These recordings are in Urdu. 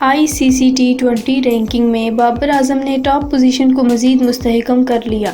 ICC T20 رینکنگ میں بابر اعظم نے ٹاپ پوزیشن کو مزید مستحکم کر لیا۔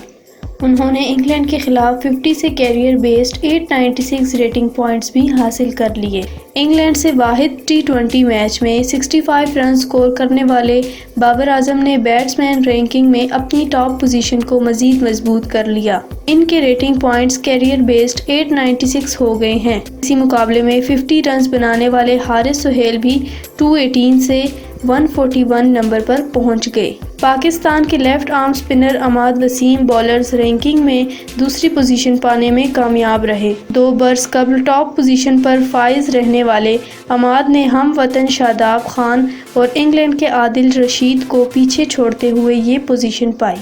انہوں نے انگلینڈ کے خلاف 50 سے کیریئر بیسڈ 896 ریٹنگ پوائنٹس بھی حاصل کر لیے۔ انگلینڈ سے واحد T20 میچ میں 65 رن سکور کرنے والے بابر اعظم نے بیٹسمین رینکنگ میں اپنی ٹاپ پوزیشن کو مزید مضبوط کر لیا۔ ان کے ریٹنگ پوائنٹس کیریئر بیسڈ 896 ہو گئے ہیں۔ اسی مقابلے میں 50 رنز بنانے والے حارث سہیل بھی 218 سے 141 نمبر پر پہنچ گئے۔ پاکستان کے لیفٹ آرم سپنر عماد وسیم بالرز رینکنگ میں دوسری پوزیشن پانے میں کامیاب رہے۔ 2 برس قبل ٹاپ پوزیشن پر فائز رہنے والے عماد نے ہم وطن شاداب خان اور انگلینڈ کے عادل رشید کو پیچھے چھوڑتے ہوئے یہ پوزیشن پائی۔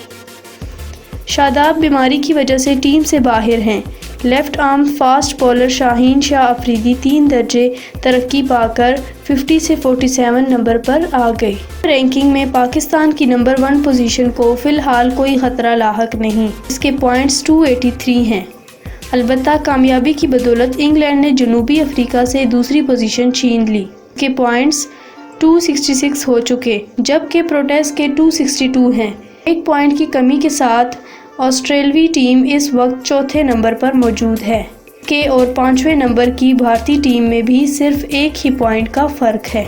شاداب بیماری کی وجہ سے ٹیم سے باہر ہیں۔ لیفٹ آرم فاسٹ بالر شاہین شاہ افریدی 3 درجے ترقی پا کر 50 سے 47 نمبر پر آ گئے۔ رینکنگ میں پاکستان کی نمبر 1 پوزیشن کو فی الحال کوئی خطرہ لاحق نہیں، اس کے پوائنٹس 283 ہیں۔ البتہ کامیابی کی بدولت انگلینڈ نے جنوبی افریقہ سے دوسری پوزیشن چھین لی، اس کے پوائنٹس 266 ہو چکے، جبکہ پروٹیز کے 262 ہیں۔ 1 پوائنٹ کی کمی کے ساتھ آسٹریلوی ٹیم اس وقت چوتھے نمبر پر موجود ہے اور 5ویں نمبر کی بھارتی ٹیم میں بھی صرف 1 ہی پوائنٹ کا فرق ہے۔